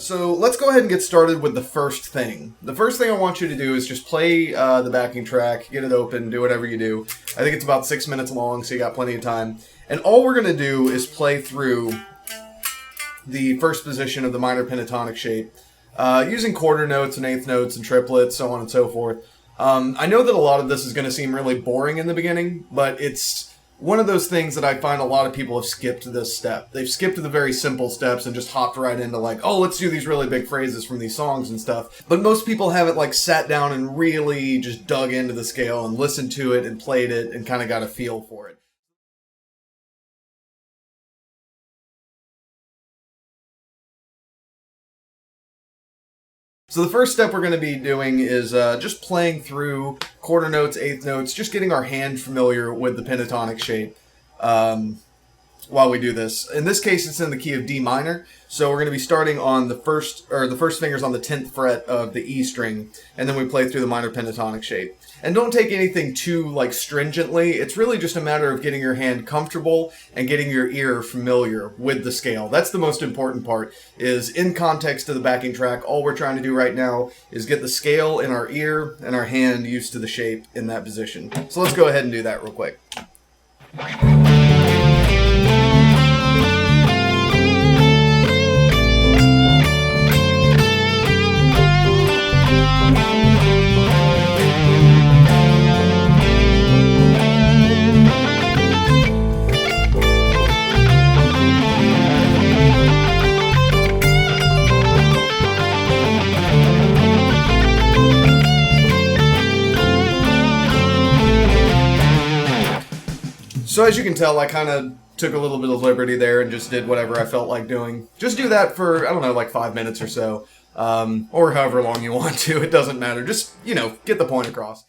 So let's go ahead and get started with the first thing. The first thing I want you to do is just play the backing track, get it open, do whatever you do. I think it's about 6 minutes long, so you got plenty of time. And all we're going to do is play through the first position of the minor pentatonic shape, using quarter notes and eighth notes and triplets, so on and so forth. I know that a lot of this is going to seem really boring in the beginning, but it's one of those things that I find a lot of people have skipped this step. They've skipped the very simple steps and just hopped right into like, oh, let's do these really big phrases from these songs and stuff. But most people haven't like sat down and really just dug into the scale and listened to it and played it and kind of got a feel for it. So the first step we're going to be doing is just playing through quarter notes, eighth notes, just getting our hand familiar with the pentatonic shape while we do this. In this case, it's in the key of D minor, so we're going to be starting on the first fingers on the 10th fret of the E string, and then we play through the minor pentatonic shape. And don't take anything too like stringently. It's really just a matter of getting your hand comfortable and getting your ear familiar with the scale. That's the most important part, is in context to the backing track. All we're trying to do right now is get the scale in our ear and our hand used to the shape in that position. So let's go ahead and do that real quick. So as you can tell, I kind of took a little bit of liberty there and just did whatever I felt like doing. Just do that for, I don't know, like 5 minutes or so. Or however long you want to. It doesn't matter. Just, you know, get the point across.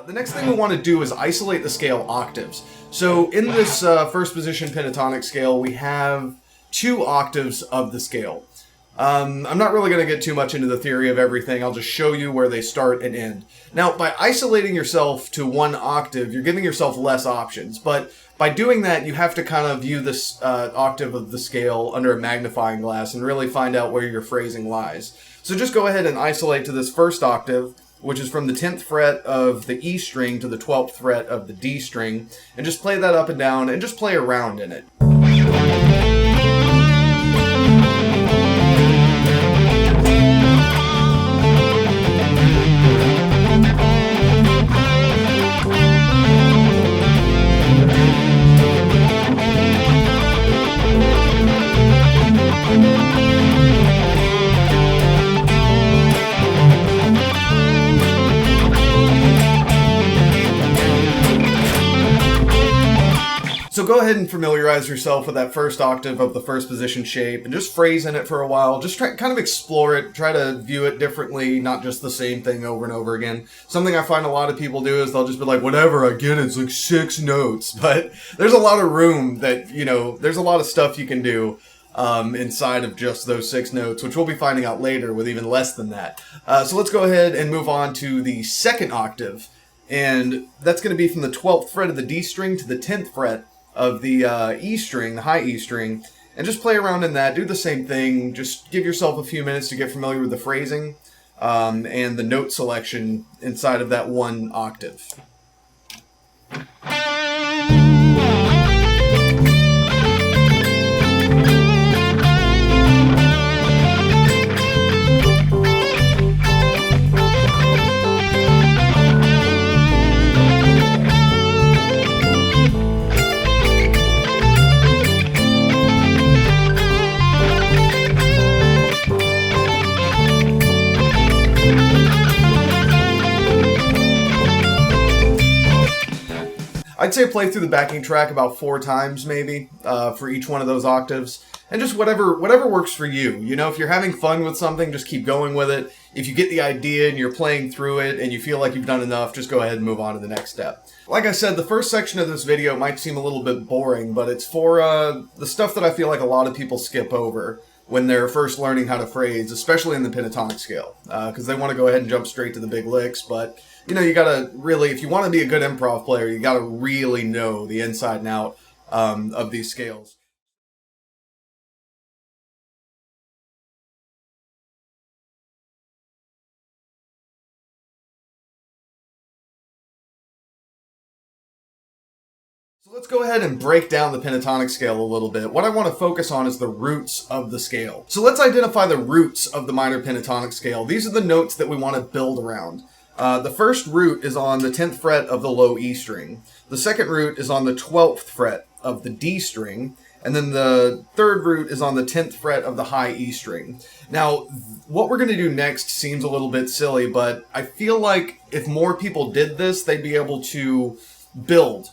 The next thing we want to do is isolate the scale octaves. So in this first position pentatonic scale, we have 2 octaves of the scale. I'm not really going to get too much into the theory of everything. I'll just show you where they start and end. Now, by isolating yourself to 1 octave, you're giving yourself less options. But by doing that, you have to kind of view this octave of the scale under a magnifying glass and really find out where your phrasing lies. So just go ahead and isolate to this first octave, which is from the 10th fret of the E string to the 12th fret of the D string, and just play that up and down and just play around in it. So go ahead and familiarize yourself with that first octave of the first position shape and just phrase in it for a while. Just kind of explore it, try to view it differently, not just the same thing over and over again. Something I find a lot of people do is they'll just be like, whatever, I get it, it's like 6 notes. But there's a lot of room that, you know, there's a lot of stuff you can do inside of just those 6 notes, which we'll be finding out later with even less than that. So let's go ahead and move on to the second octave. And that's going to be from the 12th fret of the D string to the 10th fret of the E string, the high E string, and just play around in that. Do the same thing. Just give yourself a few minutes to get familiar with the phrasing and the note selection inside of that 1 octave. I'd say play through the backing track about 4 times maybe for each one of those octaves, and just whatever works for you. You know, if you're having fun with something, just keep going with it. If you get the idea and you're playing through it and you feel like you've done enough, just go ahead and move on to the next step. Like I said, the first section of this video might seem a little bit boring, but it's for the stuff that I feel like a lot of people skip over, when they're first learning how to phrase, especially in the pentatonic scale, because they want to go ahead and jump straight to the big licks. But, you know, you got to really, if you want to be a good improv player, you got to really know the inside and out of these scales. So let's go ahead and break down the pentatonic scale a little bit. What I want to focus on is the roots of the scale. So let's identify the roots of the minor pentatonic scale. These are the notes that we want to build around. The first root is on the 10th fret of the low E string. The second root is on the 12th fret of the D string. And then the third root is on the 10th fret of the high E string. Now, what we're going to do next seems a little bit silly, but I feel like if more people did this, they'd be able to build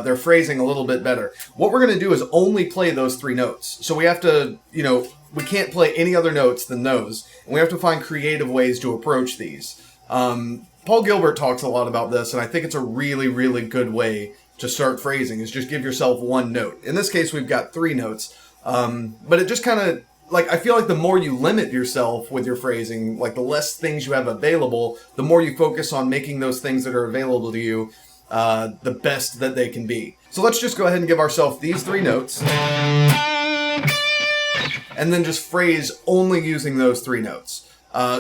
their phrasing a little bit better. What we're going to do is only play those three notes. So we have to, you know, we can't play any other notes than those. And we have to find creative ways to approach these. Paul Gilbert talks a lot about this, and I think it's a really, really good way to start phrasing, is just give yourself one note. In this case, we've got three notes. But it just kind of, like, I feel like the more you limit yourself with your phrasing, like the less things you have available, the more you focus on making those things that are available to you the best that they can be. So let's just go ahead and give ourselves these three notes, and then just phrase only using those three notes.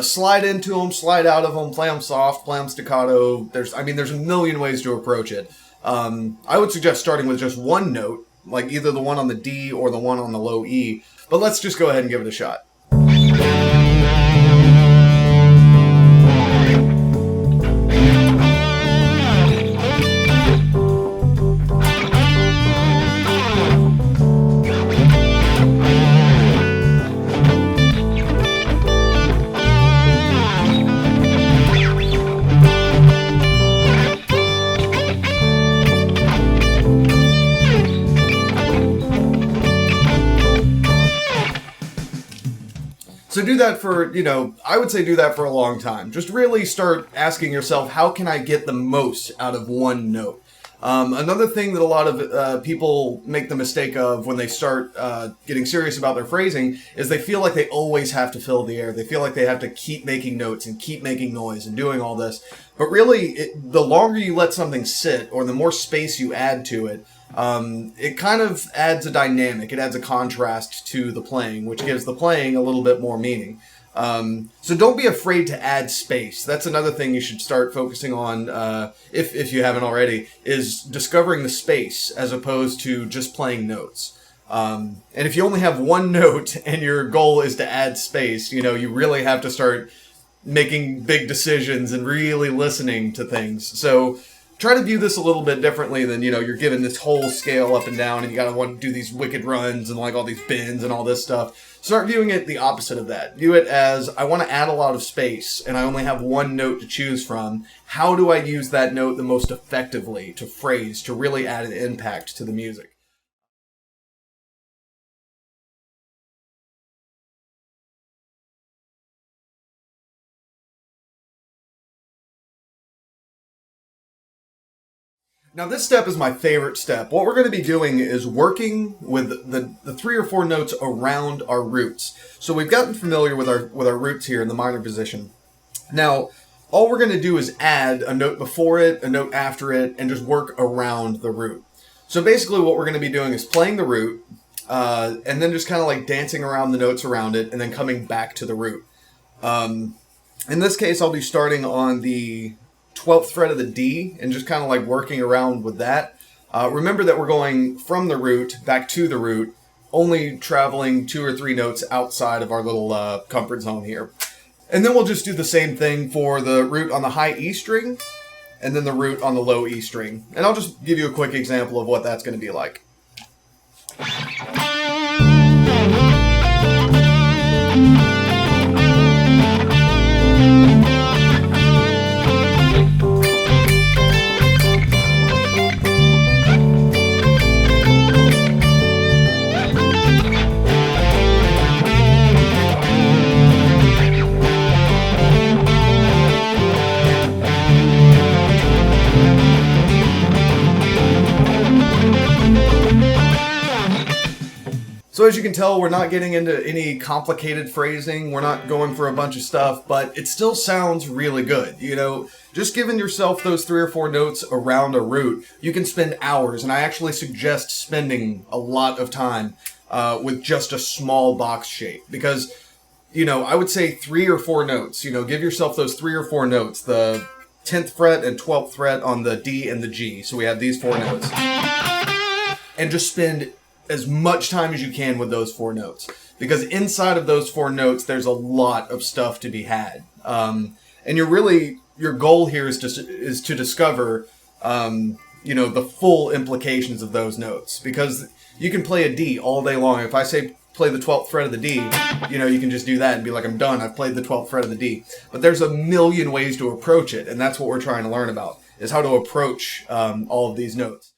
Slide into them, slide out of them, play them soft, play them staccato. There's a million ways to approach it. I would suggest starting with just one note, like either the one on the D or the one on the low E, but let's just go ahead and give it a shot. So do that for, I would say do that for a long time. Just really start asking yourself, how can I get the most out of one note? Another thing that a lot of people make the mistake of when they start getting serious about their phrasing is they feel like they always have to fill the air. They feel like they have to keep making notes and keep making noise and doing all this. But really, the longer you let something sit, or the more space you add to it, it kind of adds a dynamic. It adds a contrast to the playing, which gives the playing a little bit more meaning. So don't be afraid to add space. That's another thing you should start focusing on, if you haven't already, is discovering the space as opposed to just playing notes. And if you only have one note and your goal is to add space, you really have to start making big decisions and really listening to things. So try to view this a little bit differently than, you're given this whole scale up and down and you gotta want to do these wicked runs and like all these bends and all this stuff. Start viewing it the opposite of that. View it as, I want to add a lot of space and I only have one note to choose from. How do I use that note the most effectively to phrase, to really add an impact to the music? Now this step is my favorite step. What we're going to be doing is working with the 3 or 4 notes around our roots. So we've gotten familiar with our roots here in the minor position. Now, all we're going to do is add a note before it, a note after it, and just work around the root. So basically what we're going to be doing is playing the root, and then just kind of like dancing around the notes around it, and then coming back to the root. In this case, I'll be starting on the 12th fret of the D and just kind of like working around with that. Remember that we're going from the root back to the root, only traveling 2 or 3 notes outside of our little comfort zone here. And then we'll just do the same thing for the root on the high E string and then the root on the low E string. And I'll just give you a quick example of what that's going to be like. So as you can tell, we're not getting into any complicated phrasing. We're not going for a bunch of stuff, but it still sounds really good. You know, just giving yourself those 3 or 4 notes around a root, you can spend hours. And I actually suggest spending a lot of time with just a small box shape because, you know, I would say 3 or 4 notes. You know, give yourself those 3 or 4 notes. The 10th fret and 12th fret on the D and the G. So we have these 4 notes. And just spend as much time as you can with those 4 notes, because inside of those 4 notes there's a lot of stuff to be had, and your goal here is to discover you know, the full implications of those notes, because you can play a D all day long. If I say play the 12th fret of the D, you know, you can just do that and be like, I'm done, I've played the 12th fret of the D. But there's a million ways to approach it, and that's what we're trying to learn about, is how to approach all of these notes.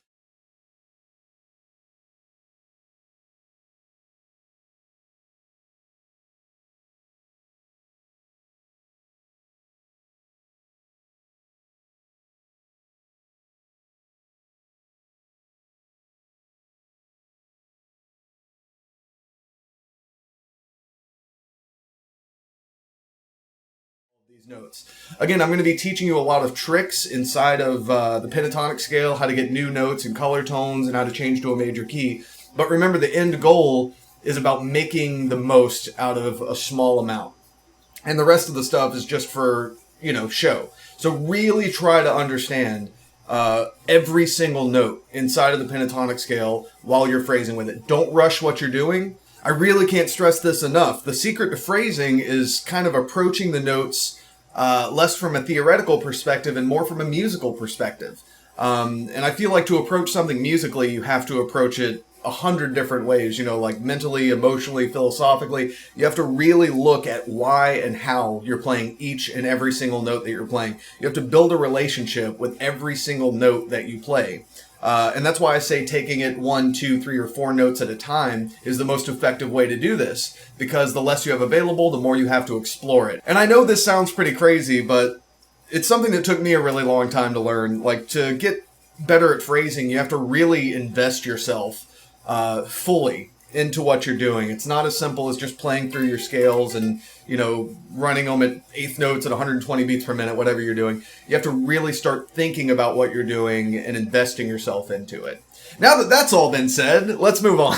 These notes. Again, I'm going to be teaching you a lot of tricks inside of the pentatonic scale, how to get new notes and color tones, and how to change to a major key. But remember, the end goal is about making the most out of a small amount. And the rest of the stuff is just for, you know, show. So really try to understand every single note inside of the pentatonic scale while you're phrasing with it. Don't rush what you're doing. I really can't stress this enough. The secret to phrasing is kind of approaching the notes less from a theoretical perspective and more from a musical perspective. And I feel like to approach something musically, you have to approach it 100 different ways, you know, like mentally, emotionally, philosophically. You have to really look at why and how you're playing each and every single note that you're playing. You have to build a relationship with every single note that you play. And that's why I say taking it 1, 2, 3, or 4 notes at a time is the most effective way to do this, because the less you have available, the more you have to explore it. And I know this sounds pretty crazy, but it's something that took me a really long time to learn. Like, to get better at phrasing, you have to really invest yourself fully into what you're doing. It's not as simple as just playing through your scales and, you know, running them at eighth notes at 120 beats per minute, whatever you're doing. You have to really start thinking about what you're doing and investing yourself into it. Now that that's all been said, let's move on.